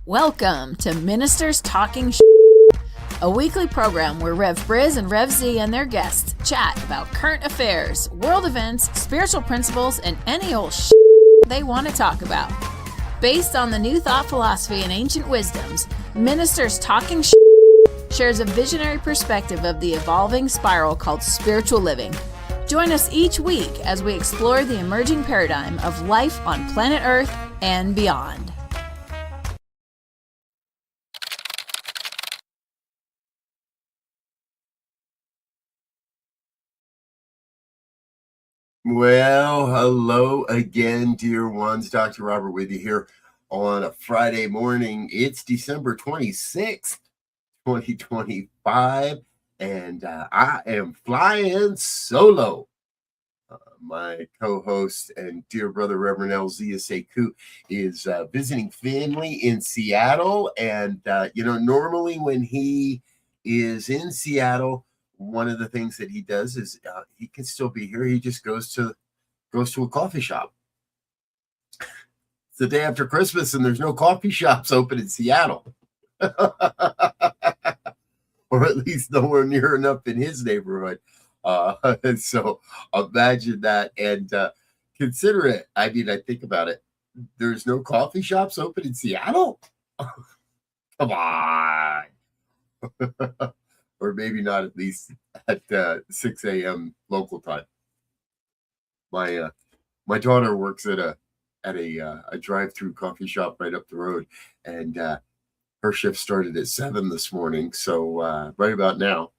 Welcome to Ministers Talking a weekly program where Rev Briz and Rev Z and their guests chat about current affairs, world events, spiritual principles, and any old they want to talk about. Based on the New Thought philosophy and ancient wisdoms, Ministers Talking shares a visionary perspective of the evolving spiral called spiritual living. Join us each week as we explore the emerging paradigm of life on planet Earth and beyond. Well, hello again, dear ones. Dr. Robert with you here on a Friday morning. It's December 26th, 2025, and I am flying solo. My co-host and dear brother, Reverend Elzia Sekou, is visiting family in Seattle. And, normally when he is in Seattle, one of the things that he does is he can still be here. He just goes to a coffee shop. It's the day after Christmas and there's no coffee shops open in Seattle. Or at least nowhere near enough in his neighborhood. So imagine that and consider it. I mean, I think about it. There's no coffee shops open in Seattle? Come on. Or maybe not, at least at 6 a.m. local time. My daughter works at a drive-through coffee shop right up the road, and her shift started at 7 this morning. So right about now,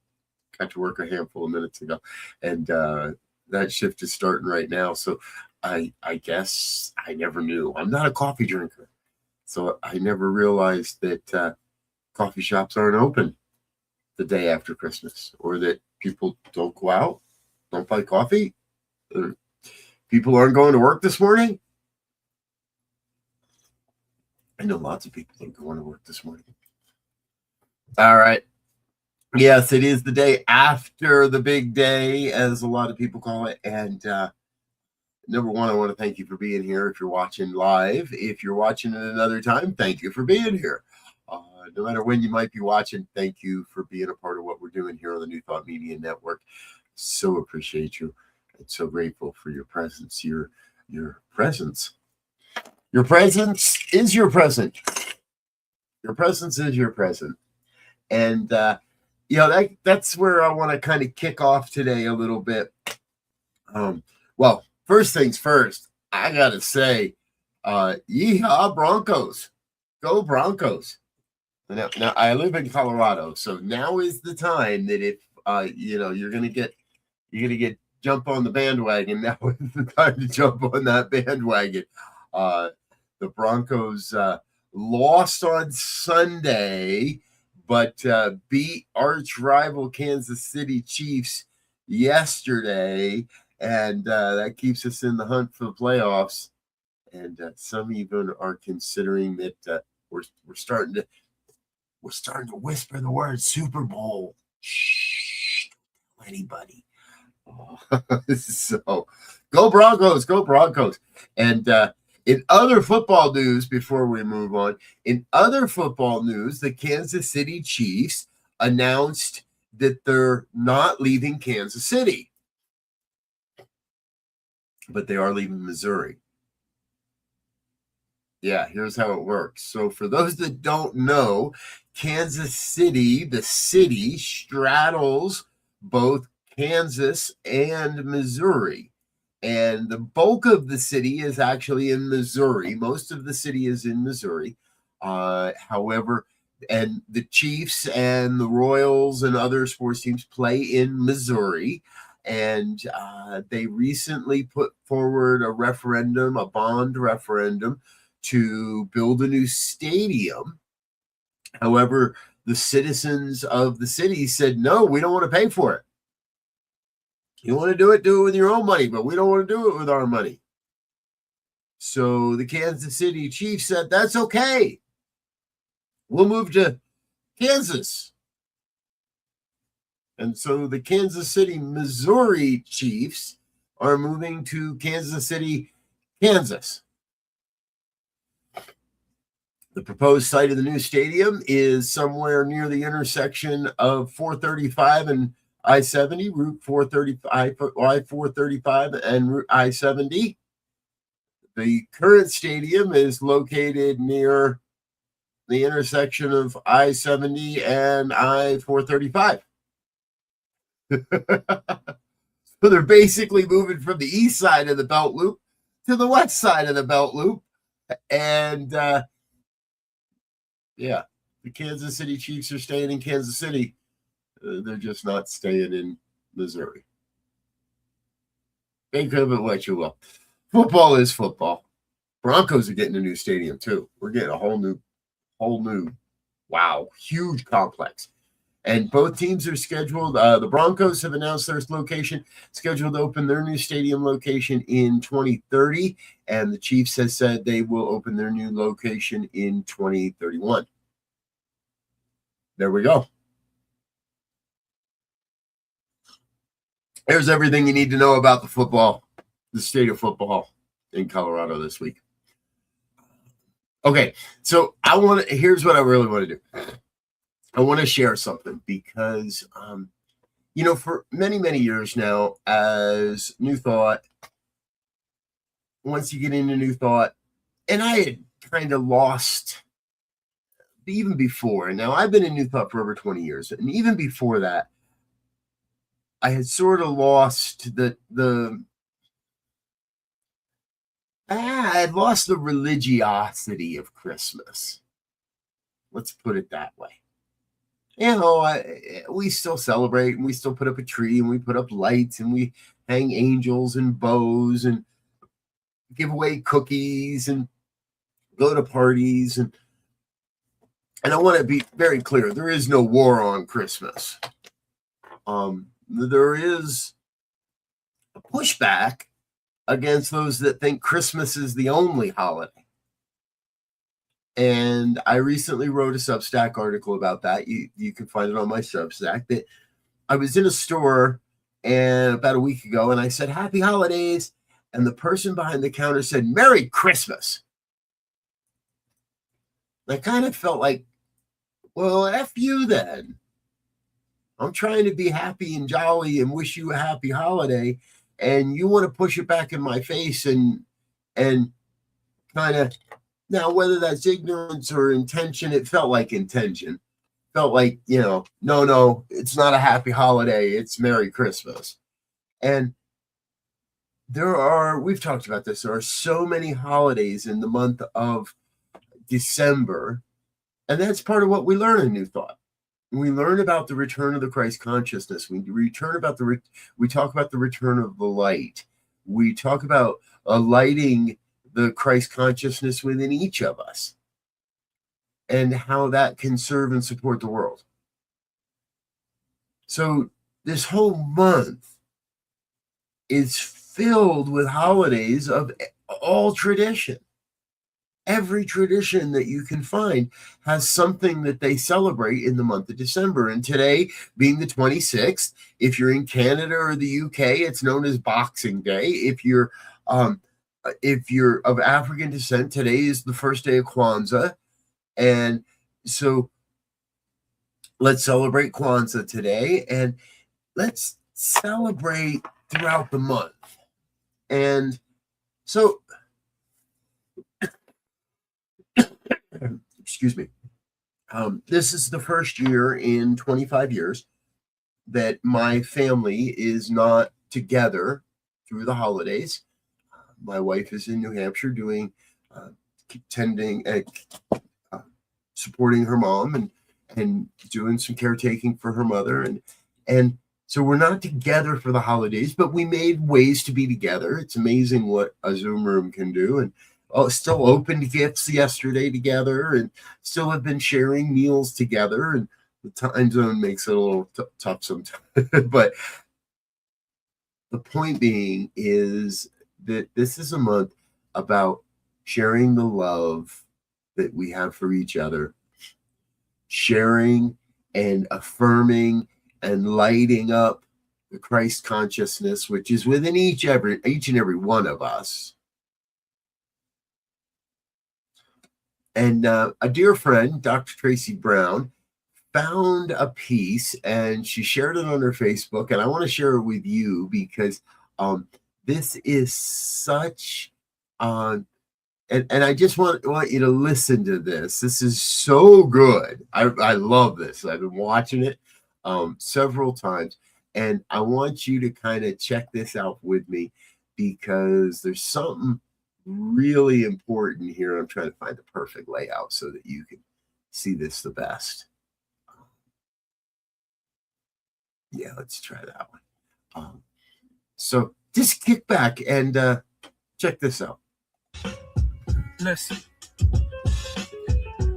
got to work a handful of minutes ago, and that shift is starting right now. So I guess I never knew. I'm not a coffee drinker, so I never realized that coffee shops aren't open the day after Christmas, or that people don't go out, don't buy coffee, or people aren't going to work this morning. I know lots of people that are going to work this morning. All right. Yes, it is the day after the big day, as a lot of people call it. And number one, I want to thank you for being here. If you're watching live, if you're watching at another time, thank you for being here. No matter when you might be watching, thank you for being a part of what we're doing here on the New Thought Media Network. So appreciate you. And so grateful for your presence. Your presence. Your presence is your present. Your presence is your present. And that's where I want to kind of kick off today a little bit. Well, first things first, I gotta say, yeehaw Broncos. Go Broncos. Now I live in Colorado, so now is the time that if you're gonna get jump on the bandwagon. Now is the time to jump on that bandwagon. The Broncos lost on Sunday, but beat arch rival Kansas City Chiefs yesterday, and that keeps us in the hunt for the playoffs. And some even are considering that we're starting to whisper the word Super Bowl. Shh, don't tell anybody. So go Broncos, go Broncos. And in other football news, before we move on, the Kansas City Chiefs announced that they're not leaving Kansas City, but they are leaving Missouri. Yeah, here's how it works. So for those that don't know, Kansas City, the city, straddles both Kansas and Missouri. And the bulk of the city is actually in Missouri. Most of the city is in Missouri. However, and the Chiefs and the Royals and other sports teams play in Missouri. And they recently put forward a bond referendum, to build a new stadium. However, the citizens of the city said, no, we don't want to pay for it. You want to do it with your own money, but we don't want to do it with our money. So the Kansas City Chiefs said, that's okay. We'll move to Kansas. And so the Kansas City, Missouri Chiefs are moving to Kansas City, Kansas. The proposed site of the new stadium is somewhere near the intersection of 435 and I-70, Route 435, I-435 and Route I-70. The current stadium is located near the intersection of I-70 and I-435. So they're basically moving from the east side of the belt loop to the west side of the belt loop. And yeah, the Kansas City Chiefs are staying in Kansas City. They're just not staying in Missouri. Think of it what you will. Football is football. Broncos are getting a new stadium too. We're getting a whole new, wow, huge complex. And both teams are scheduled. The Broncos have announced their location, scheduled to open their new stadium location in 2030. And the Chiefs has said they will open their new location in 2031. There we go. There's everything you need to know about the state of football in Colorado this week. Okay, so here's what I really want to do. I want to share something because, for many, many years now, as New Thought, once you get into New Thought, and I had kind of lost, even before, and now I've been in New Thought for over 20 years, and even before that, I had sort of lost I had lost the religiosity of Christmas. Let's put it that way. We still celebrate, and we still put up a tree, and we put up lights, and we hang angels and bows and give away cookies and go to parties. And I want to be very clear. There is no war on Christmas. There is a pushback against those that think Christmas is the only holiday. And I recently wrote a Substack article about that. You can find it on my Substack. That I was in a store and about a week ago, and I said, "Happy holidays." And the person behind the counter said, "Merry Christmas." I kind of felt like, well, F you then. I'm trying to be happy and jolly and wish you a happy holiday. And you want to push it back in my face and kind of, now, whether that's ignorance or intention, it felt like intention. Felt like, no, it's not a happy holiday. It's Merry Christmas. And we've talked about this, there are so many holidays in the month of December. And that's part of what we learn in New Thought. We learn about the return of the Christ consciousness. We talk about the return of the light. We talk about lighting the Christ consciousness within each of us and how that can serve and support the world. So this whole month is filled with holidays of all tradition. Every tradition that you can find has something that they celebrate in the month of December. And today, being the 26th, if you're in Canada or the UK, it's known as Boxing Day. If you're of African descent, today is the first day of Kwanzaa. And so let's celebrate Kwanzaa today, and let's celebrate throughout the month. And so, excuse me, this is the first year in 25 years that my family is not together through the holidays. My wife is in New Hampshire doing, supporting her mom and doing some caretaking for her mother. And so we're not together for the holidays, but we made ways to be together. It's amazing what a Zoom room can do. And still opened gifts yesterday together, and still have been sharing meals together. And the time zone makes it a little tough sometimes. But the point being is that this is a month about sharing the love that we have for each other, sharing and affirming and lighting up the Christ consciousness, which is within each and every one of us. And a dear friend, Dr. Tracy Brown, found a piece and she shared it on her Facebook. And I want to share it with you because this is such, and I just want you to listen to this. This is so good. I love this. I've been watching it several times. And I want you to kind of check this out with me because there's something really important here. I'm trying to find the perfect layout so that you can see this the best. Yeah, let's try that one. So just kick back and check this out. Listen.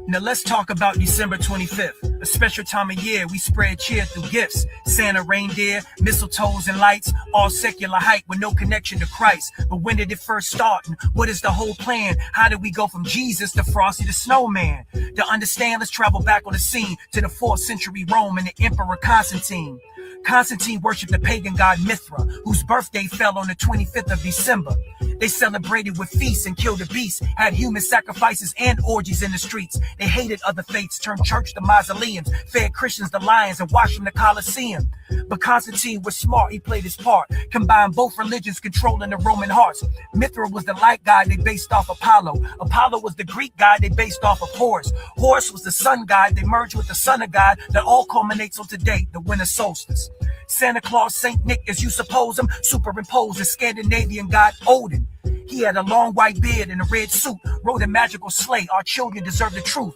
Now let's talk about December 25th, a special time of year we spread cheer through gifts. Santa, reindeer, mistletoes, and lights, all secular hype with no connection to Christ. But when did it first start and what is the whole plan? How did we go from Jesus to Frosty the Snowman? To understand, let's travel back on the scene to the 4th century Rome and the Emperor Constantine. Constantine worshipped the pagan god Mithra, whose birthday fell on the 25th of December. They celebrated with feasts and killed a beast, had human sacrifices and orgies in the streets. They hated other faiths, turned church to mausoleums, fed Christians to lions and washed them the Colosseum. But Constantine was smart, he played his part, combined both religions controlling the Roman hearts. Mithra was the light god they based off Apollo. Apollo was the Greek god they based off of Horus. Horus was the sun god they merged with the son of God that all culminates on today, the winter solstice. Santa Claus, Saint Nick, as you suppose him, superimposed the Scandinavian god Odin. He had a long white beard and a red suit, rode a magical sleigh. Our children deserve the truth.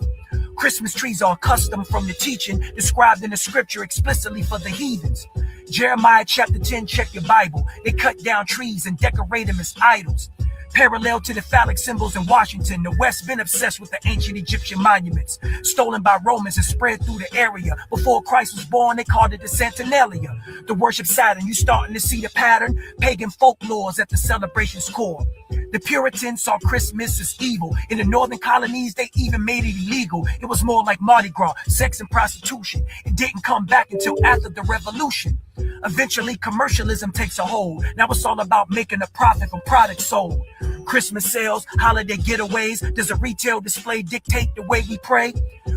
Christmas trees are accustomed from the teaching described in the scripture explicitly for the heathens. Jeremiah chapter 10, check your Bible. They cut down trees and decorate them as idols. Parallel to the phallic symbols in Washington, the West been obsessed with the ancient Egyptian monuments, stolen by Romans and spread through the area. Before Christ was born, they called it the Saturnalia. The worship Saturn, you starting to see the pattern? Pagan folklores at the celebration's core. The Puritans saw Christmas as evil. In the northern colonies, they even made it illegal. It was more like Mardi Gras, sex and prostitution. It didn't come back until after the revolution. Eventually, commercialism takes a hold. Now it's all about making a profit from products sold. Christmas sales, holiday getaways. Does a retail display dictate the way we pray?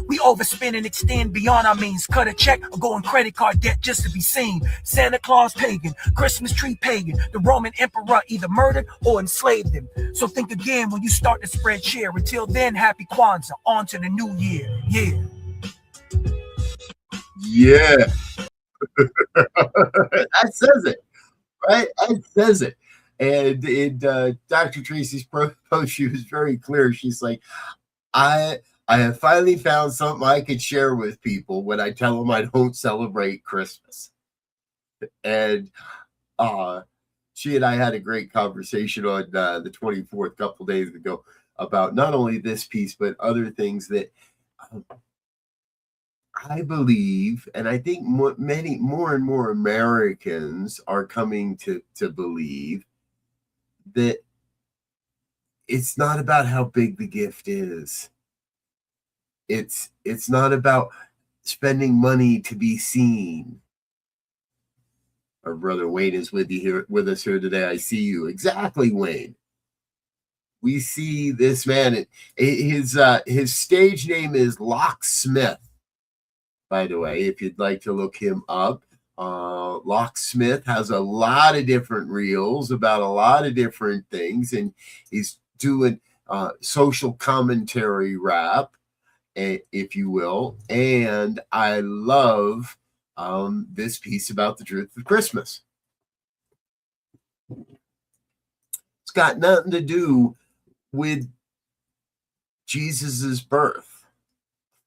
We overspend and extend beyond our means. Cut a check or go on credit card debt just to be seen. Santa Claus pagan, Christmas tree pagan. The Roman emperor either murdered or enslaved him. So think again when you start to spread cheer. Until then, happy Kwanzaa. On to the new year. Yeah. Yeah. That says it, right? That says it. And in Dr. Tracy's post, she was very clear. She's like, I have finally found something I could share with people when I tell them I don't celebrate Christmas. And she and I had a great conversation on the 24th, a couple days ago, about not only this piece, but other things that I believe, and I think more and more Americans are coming to believe that it's not about how big the gift is. It's not about spending money to be seen. Our brother Wayne is with us here today. I see you. Exactly, Wayne. We see this man. His stage name is Locksmith, by the way, if you'd like to look him up. Locksmith has a lot of different reels about a lot of different things, and he's doing social commentary rap, if you will. And I love this piece about the truth of Christmas. It's got nothing to do with Jesus's birth.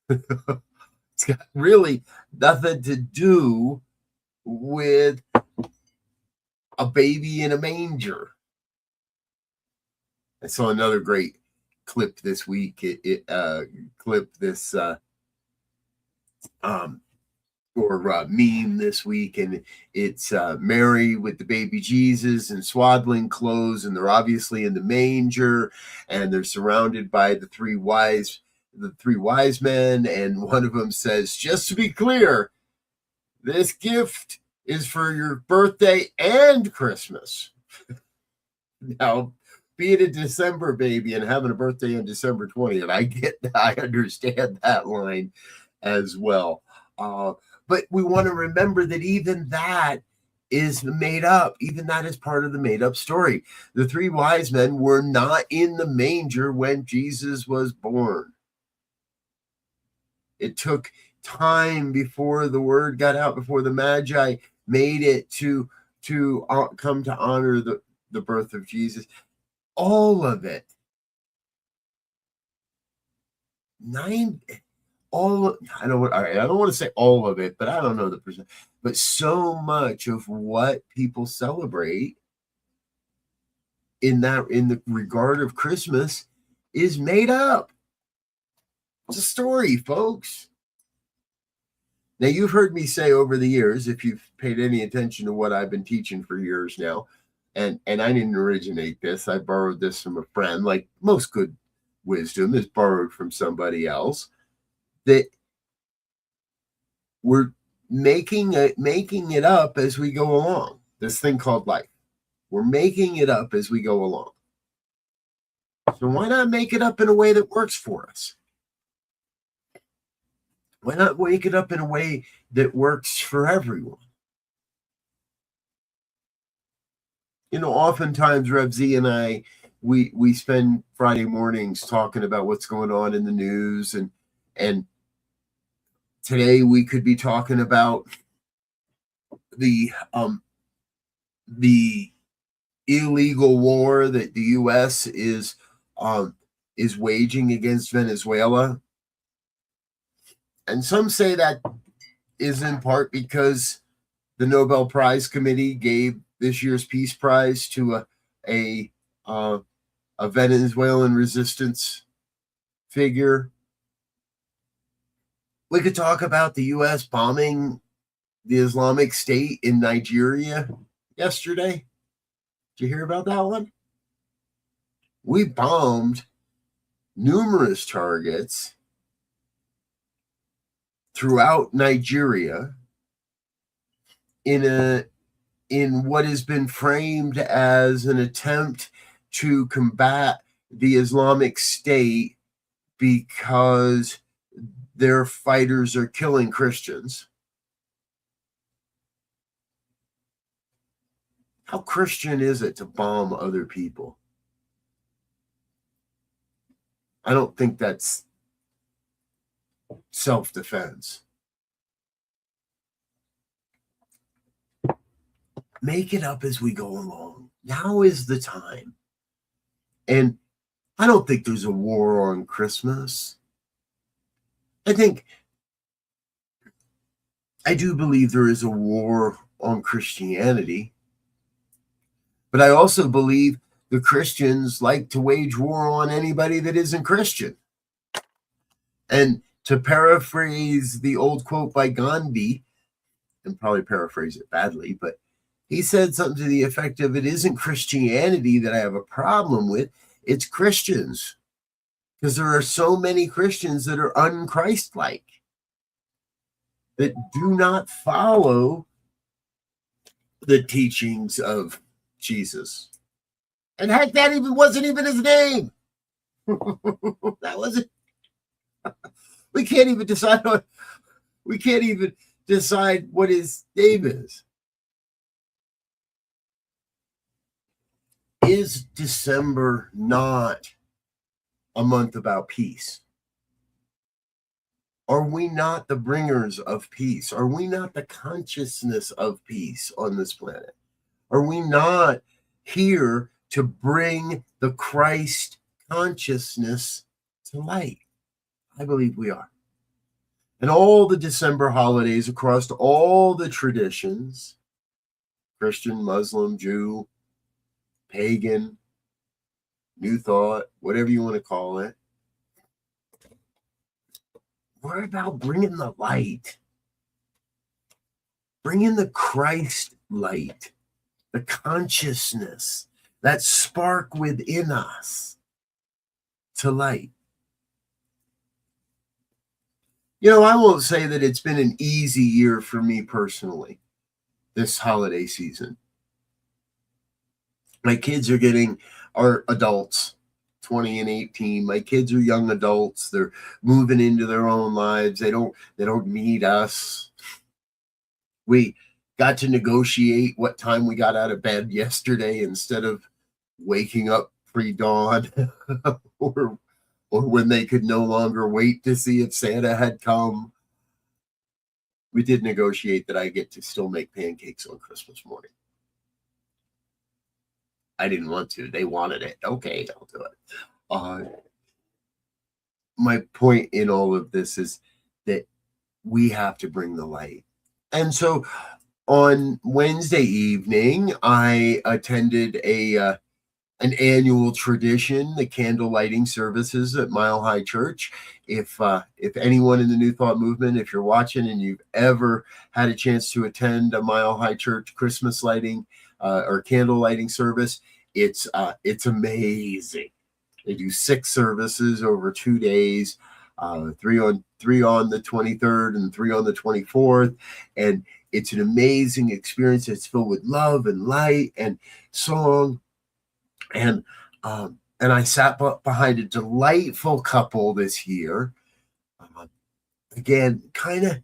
It's got really nothing to do with a baby in a manger. I saw another great clip this week. Meme this week, and it's Mary with the baby Jesus in swaddling clothes, and they're obviously in the manger, and they're surrounded by the three wise men, and one of them says, just to be clear, this gift is for your birthday and Christmas. Now, being a December baby and having a birthday on December 20th. I understand that line as well. But we want to remember that even that is made up. Even that is part of the made up story. The three wise men were not in the manger when Jesus was born. It took time before the word got out, before the Magi made it to come to honor the birth of Jesus. All of it. I don't want to say all of it, but I don't know the percent. But so much of what people celebrate in the regard of Christmas is made up. It's a story, folks. Now, you've heard me say over the years, if you've paid any attention to what I've been teaching for years now, and I didn't originate this, I borrowed this from a friend, like most good wisdom is borrowed from somebody else, that we're making it up as we go along. This thing called life. We're making it up as we go along. So why not make it up in a way that works for us? Why not wake it up in a way that works for everyone? Oftentimes Rev Z and I, we spend Friday mornings talking about what's going on in the news, and today we could be talking about the illegal war that the U.S. is waging against Venezuela. And some say that is in part because the Nobel Prize Committee gave this year's Peace Prize to a Venezuelan resistance figure. We could talk about the U.S. bombing the Islamic State in Nigeria yesterday. Did you hear about that one? We bombed numerous targets throughout Nigeria in what has been framed as an attempt to combat the Islamic State because their fighters are killing Christians. How Christian is it to bomb other people? I don't think that's self-defense. Make it up as we go along. Now is the time. And I don't think there's a war on Christmas. I do believe there is a war on Christianity. But I also believe the Christians like to wage war on anybody that isn't Christian. And to paraphrase the old quote by Gandhi, and probably paraphrase it badly, but he said something to the effect of, it isn't Christianity that I have a problem with, it's Christians. Because there are so many Christians that are unchristlike, that do not follow the teachings of Jesus. And heck, that wasn't even his name. That wasn't. We can't even decide what his name is. Is December not a month about peace? Are we not the bringers of peace? Are we not the consciousness of peace on this planet? Are we not here to bring the Christ consciousness to light? I believe we are. And all the December holidays across all the traditions, Christian, Muslim, Jew, pagan, New Thought, whatever you want to call it, we're about bringing the light, bringing the Christ light, the consciousness, that spark within us to light. I won't say that it's been an easy year for me personally, this holiday season. My kids are adults, 20 and 18. My kids are young adults. They're moving into their own lives. They don't need us. We got to negotiate what time we got out of bed yesterday instead of waking up pre-dawn or when they could no longer wait to see if Santa had come. We did negotiate that I get to still make pancakes on Christmas morning. I didn't want to. They wanted it. Okay, I'll do it. My point in all of this is that we have to bring the light. And so on Wednesday evening, I attended an annual tradition, the candle lighting services at Mile High Church. If anyone in the New Thought movement, if you're watching and you've ever had a chance to attend a Mile High Church Christmas lighting or candle lighting service, it's amazing. They do 6 services over 2 days, 3 on the 23rd and 3 on the 24th, and it's an amazing experience. It's filled with love and light and song. And I sat behind a delightful couple this year. Again, kind of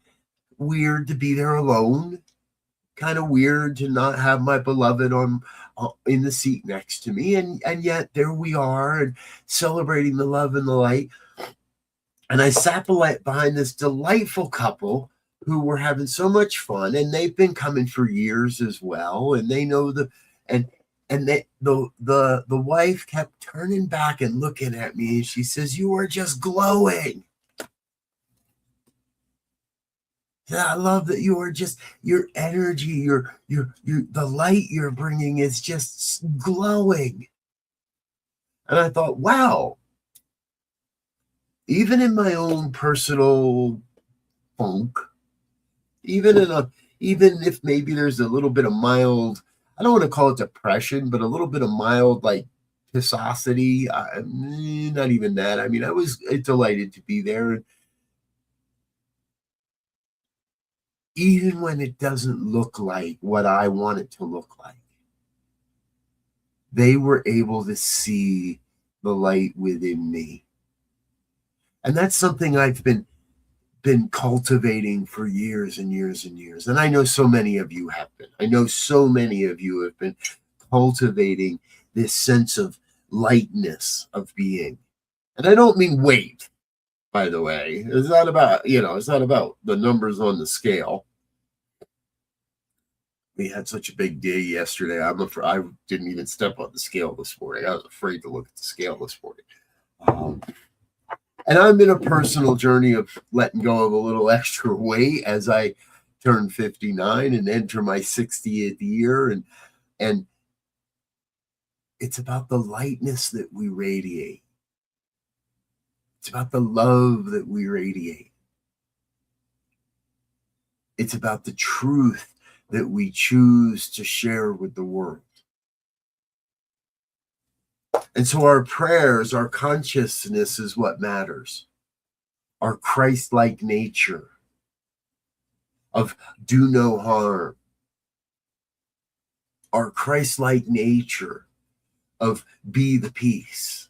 weird to be there alone. Kind of weird to not have my beloved in the seat next to me, and yet there we are, and celebrating the love and the light. And I sat behind this delightful couple who were having so much fun, and they've been coming for years as well, and they know the wife kept turning back and looking at me, and she says, "You are just glowing." I love that you are just, your energy, the light you're bringing is just glowing. And I thought, wow, even in my own personal funk, even if maybe there's a little bit of mild, I don't want to call it depression, but a little bit of mild like pissosity, not even that. I mean, I was delighted to be there. And even when it doesn't look like what I want it to look like, they were able to see the light within me. And that's something I've been cultivating for years and years and years. And I know so many of you have been. I know so many of you have been cultivating this sense of lightness of being. And I don't mean weight, by the way. It's not about the numbers on the scale. We had such a big day yesterday. I didn't even step on the scale this morning. I was afraid to look at the scale this morning. And I'm in a personal journey of letting go of a little extra weight as I turn 59 and enter my 60th year. And it's about the lightness that we radiate. It's about the love that we radiate. It's about the truth that we choose to share with the world. And so our prayers, our consciousness is what matters. Our Christ-like nature of do no harm. Our Christ-like nature of be the peace.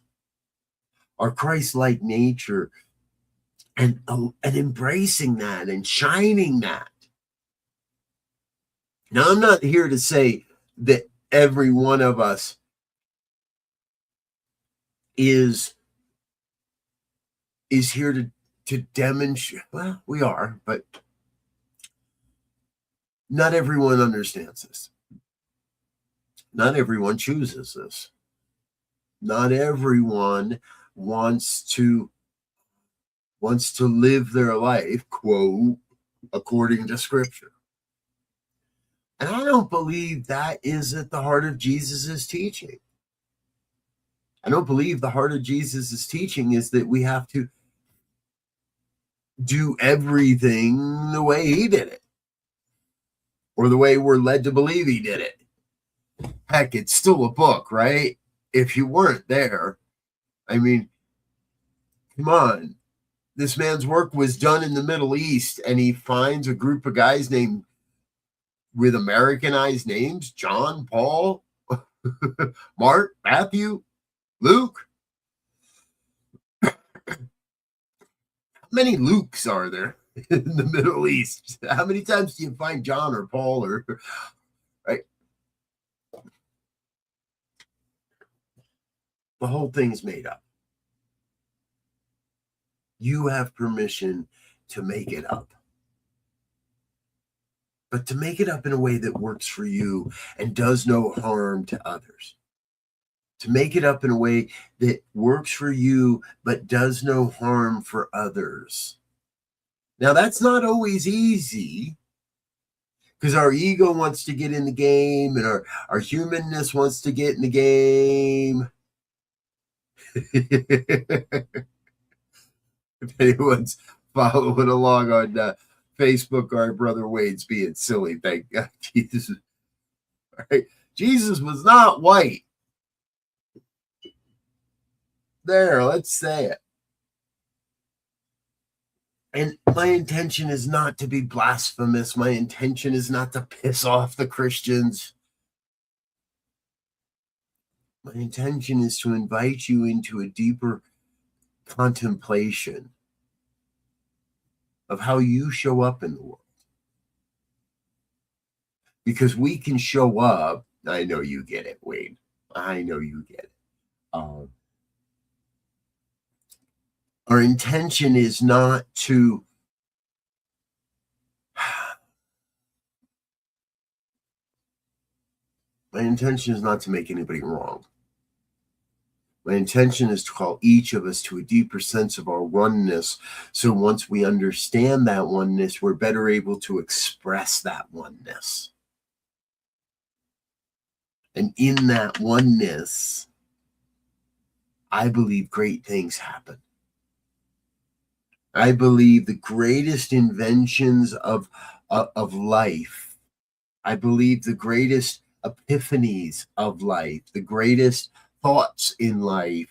Our Christ-like nature and embracing that and shining that. Now, I'm not here to say that every one of us is here to demonstrate. Well, we are, but not everyone understands this. Not everyone chooses this. Not everyone wants to live their life, quote, according to Scripture. And I don't believe that is at the heart of Jesus's teaching. I don't believe the heart of Jesus's teaching is that we have to do everything the way he did it, or the way we're led to believe he did it. Heck, it's still a book, right? If you weren't there, I mean, come on. This man's work was done in the Middle East, and he finds a group of guys with Americanized names, John, Paul, Mark, Matthew, Luke. How many Lukes are there in the Middle East? How many times do you find John or Paul or right? The whole thing's made up. You have permission to make it up. But to make it up in a way that works for you and does no harm to others. To make it up in a way that works for you but does no harm for others. Now, that's not always easy because our ego wants to get in the game and our humanness wants to get in the game. If anyone's following along on Facebook, our brother Wade's being silly. Thank God. Jesus. All right. Jesus was not white. There, let's say it. And my intention is not to be blasphemous. My intention is not to piss off the Christians. My intention is to invite you into a deeper contemplation of how you show up in the world. Because we can show up. I know you get it, Wade. I know you get it. Our intention is not to make anybody wrong. My intention is to call each of us to a deeper sense of our oneness. So once we understand that oneness, we're better able to express that oneness. And in that oneness, I believe great things happen. I believe the greatest inventions of life, I believe the greatest epiphanies of life, the greatest thoughts in life,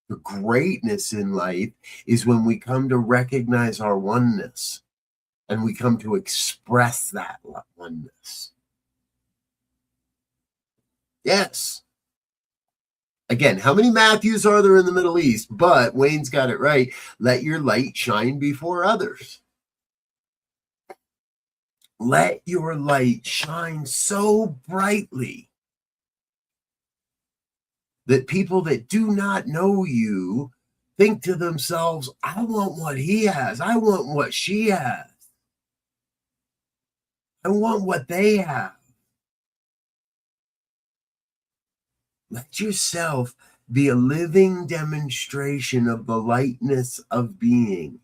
the greatness in life is when we come to recognize our oneness and we come to express that oneness. Yes. Again, how many Matthews are there in the Middle East? But Wayne's got it right. Let your light shine before others. Let your light shine so brightly that people that do not know you think to themselves, I want what he has. I want what she has. I want what they have. Let yourself be a living demonstration of the lightness of being.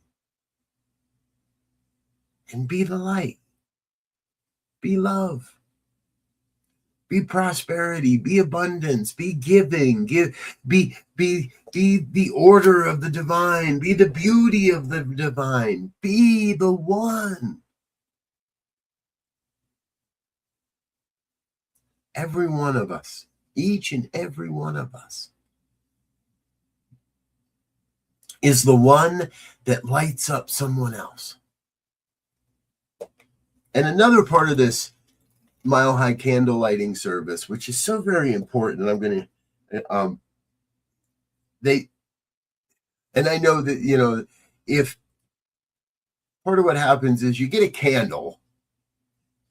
And be the light. Be love. Be prosperity. Be abundance. Be giving. Be the order of the divine. Be the beauty of the divine. Be the one. Every one of us. Each and every one of us is the one that lights up someone else. And another part of this Mile High candle lighting service, which is so very important, and I'm going to, and I know that, if part of what happens is you get a candle,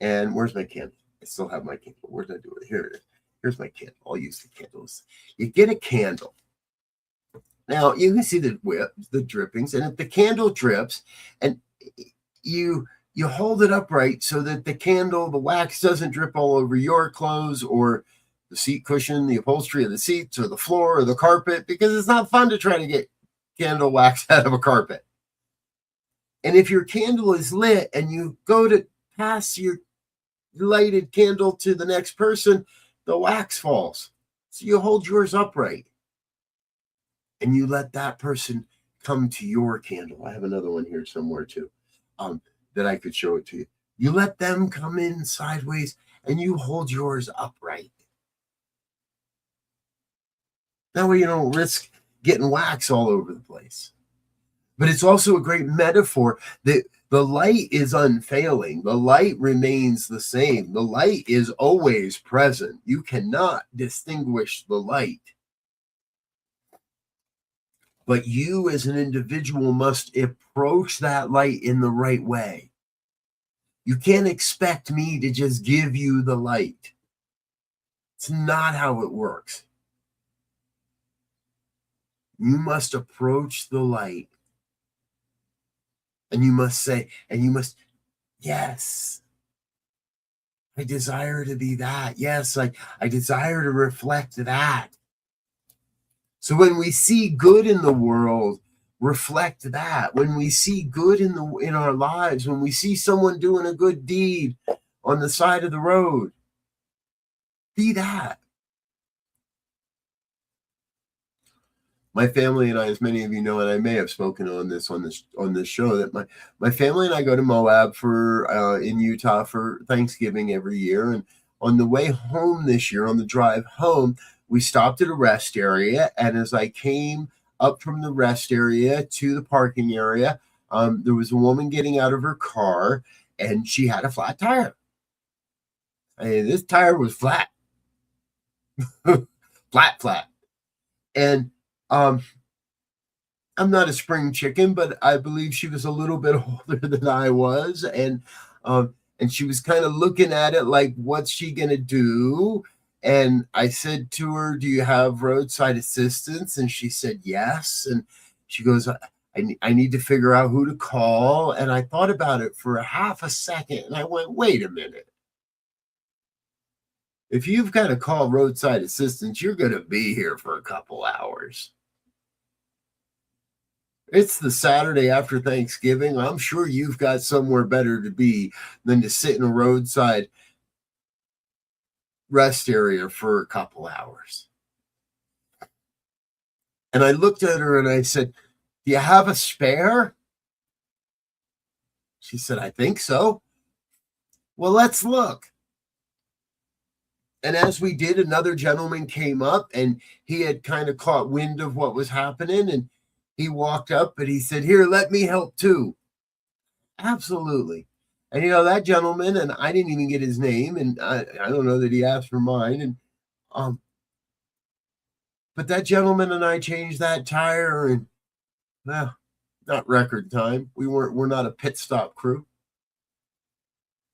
and where's my candle? I still have my candle. Where did I do it? Here it is. Here's my candle. I'll use the candles. You get a candle. Now, you can see the drippings, and if the candle drips, and you hold it upright so that the wax doesn't drip all over your clothes or the seat cushion, the upholstery of the seats, or the floor, or the carpet, because it's not fun to try to get candle wax out of a carpet. And if your candle is lit and you go to pass your lighted candle to the next person, the wax falls. So you hold yours upright and you let that person come to your candle. I have another one here somewhere too, that I could show it to you. You let them come in sideways and you hold yours upright. That way you don't risk getting wax all over the place. But it's also a great metaphor that The light is unfailing. The light remains the same. The light is always present. You cannot distinguish the light. But you as an individual must approach that light in the right way. You can't expect me to just give you the light. It's not how it works. You must approach the light. And you must say, yes, I desire to be that. Yes, I desire to reflect that. So when we see good in the world, reflect that. When we see good in our lives, when we see someone doing a good deed on the side of the road, be that. My family and I, as many of you know, and I may have spoken on this show, that my family and I go to Moab for in Utah for Thanksgiving every year. And on the way home this year, on the drive home, we stopped at a rest area. And as I came up from the rest area to the parking area, there was a woman getting out of her car, and she had a flat tire. I mean, this tire was flat, flat. And I'm not a spring chicken, but I believe she was a little bit older than I was. And she was kind of looking at it like, what's she going to do? And I said to her, do you have roadside assistance? And she said, yes. And she goes, I need to figure out who to call. And I thought about it for a half a second. And I went, wait a minute. If you've got to call roadside assistance, you're going to be here for a couple hours. It's the Saturday after Thanksgiving. I'm sure you've got somewhere better to be than to sit in a roadside rest area for a couple hours. And I looked at her and I said, do you have a spare? She said, I think so. Well, let's look. And as we did, another gentleman came up, and he had kind of caught wind of what was happening, and he walked up and he said, here, let me help too. Absolutely. And that gentleman, and I didn't even get his name, and I don't know that he asked for mine. And but that gentleman and I changed that tire in, well, not record time. We're not a pit stop crew.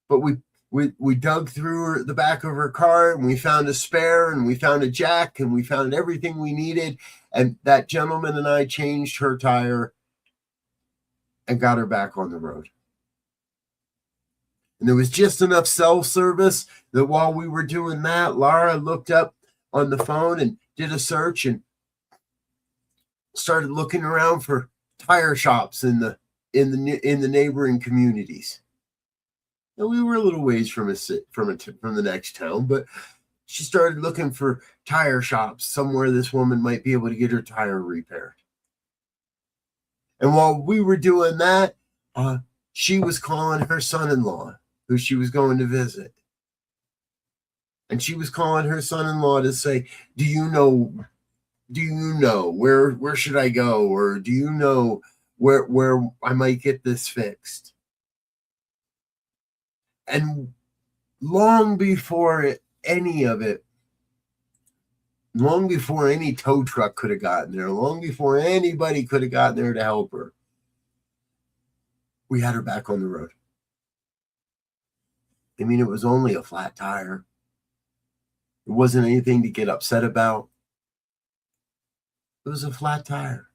But we dug through the back of her car, and we found a spare, and we found a jack, and we found everything we needed. And that gentleman and I changed her tire and got her back on the road. And there was just enough cell service that while we were doing that, Laura looked up on the phone and did a search and started looking around for tire shops in the neighboring communities. And we were a little ways from the next town, but she started looking for tire shops somewhere this woman might be able to get her tire repaired. And while we were doing that, she was calling her son-in-law, who she was going to visit. And she was calling her son-in-law to say, do you know where should I go? Or do you know where I might get this fixed? And long before any tow truck could have gotten there, long before anybody could have gotten there to help her, we had her back on the road. I mean, it was only a flat tire. It wasn't anything to get upset about. It was a flat tire.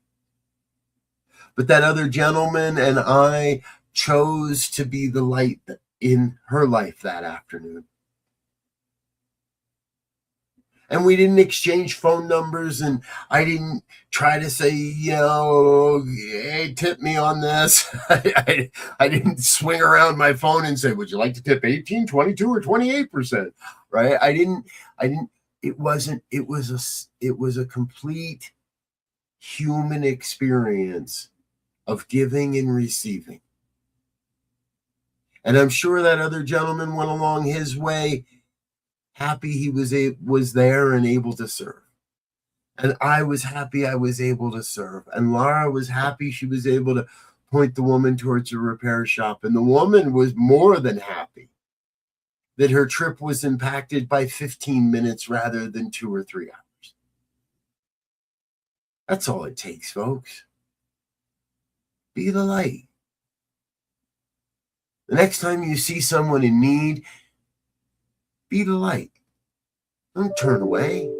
But that other gentleman and I chose to be the light in her life that afternoon. And we didn't exchange phone numbers, and I didn't try to say, hey, tip me on this. I didn't swing around my phone and say, would you like to tip 18, 22, or 28%? Right? It was a complete human experience of giving and receiving. And I'm sure that other gentleman went along his way happy he was there and able to serve. And I was happy I was able to serve. And Laura was happy she was able to point the woman towards a repair shop. And the woman was more than happy that her trip was impacted by 15 minutes rather than 2 or 3 hours. That's all it takes, folks. Be the light. The next time you see someone in need, be the light. Don't turn away.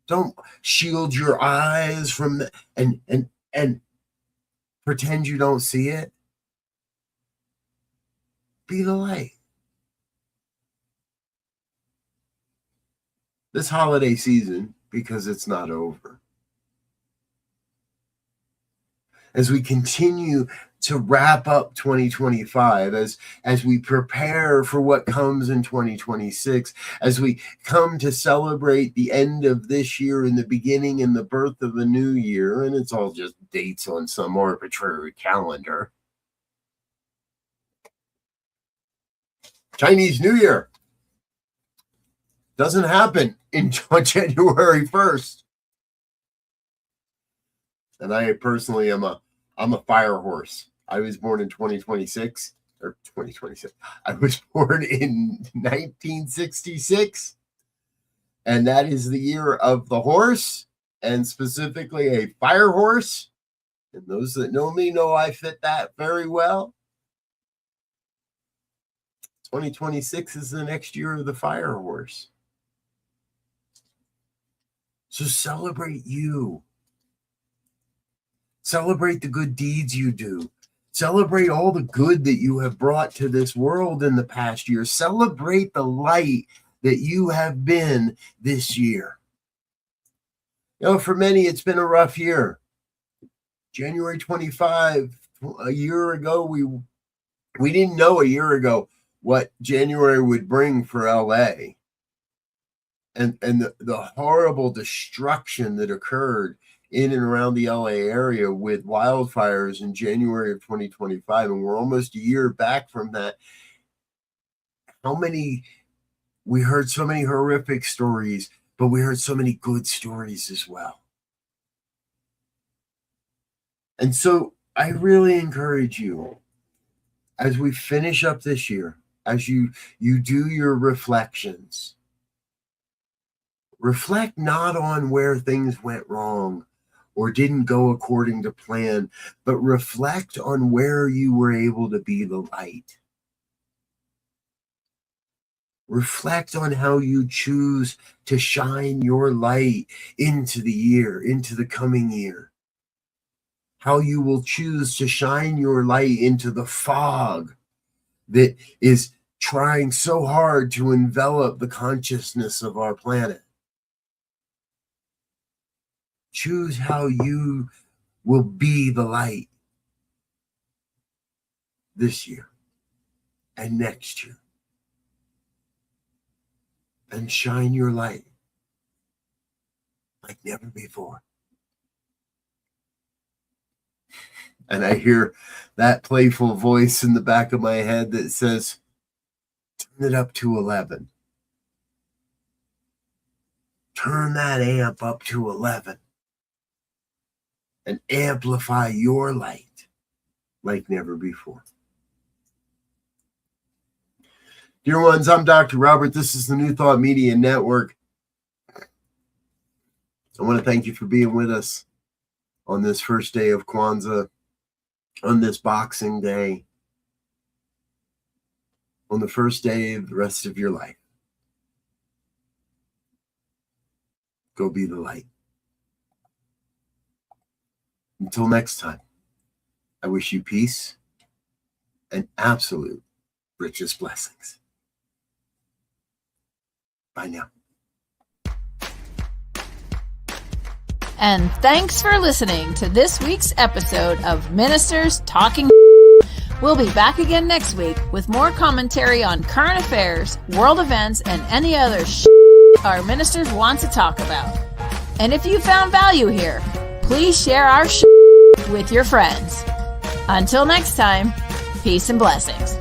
Don't shield your eyes from the, and pretend you don't see it. Be the light. This holiday season, because it's not over, as we continue to wrap up 2025, as we prepare for what comes in 2026, as we come to celebrate the end of this year and the beginning and the birth of a new year, and it's all just dates on some arbitrary calendar. Chinese New Year doesn't happen in January 1st. And I personally am I'm a fire horse. I was born in 2026 or 2026. I was born in 1966. And that is the year of the horse, and specifically a fire horse. And those that know me know I fit that very well. 2026 is the next year of the fire horse. So celebrate you. Celebrate the good deeds you do. Celebrate all the good that you have brought to this world in the past year. Celebrate the light that you have been this year. You know, for many, it's been a rough year. January 25, a year ago, we didn't know a year ago what January would bring for LA. And the horrible destruction that occurred in and around the LA area with wildfires in January of 2025. And we're almost a year back from that. We heard so many horrific stories, but we heard so many good stories as well. And so I really encourage you, as we finish up this year, as you do your reflections, reflect not on where things went wrong or didn't go according to plan, but reflect on where you were able to be the light. Reflect on how you choose to shine your light into the year, into the coming year. How you will choose to shine your light into the fog that is trying so hard to envelop the consciousness of our planet. Choose how you will be the light this year and next year. And shine your light like never before. And I hear that playful voice in the back of my head that says, turn it up to 11. Turn that amp up to 11. And amplify your light like never before. Dear ones, I'm Dr. Robert. This is the New Thought Media Network. I want to thank you for being with us on this first day of Kwanzaa, on this Boxing Day, on the first day of the rest of your life. Go be the light. Until next time, I wish you peace and absolute richest blessings. Bye now. And thanks for listening to this week's episode of Ministers Talking. We'll be back again next week with more commentary on current affairs, world events, and any other our ministers want to talk about. And if you found value here, please share our with your friends. Until next time, peace and blessings.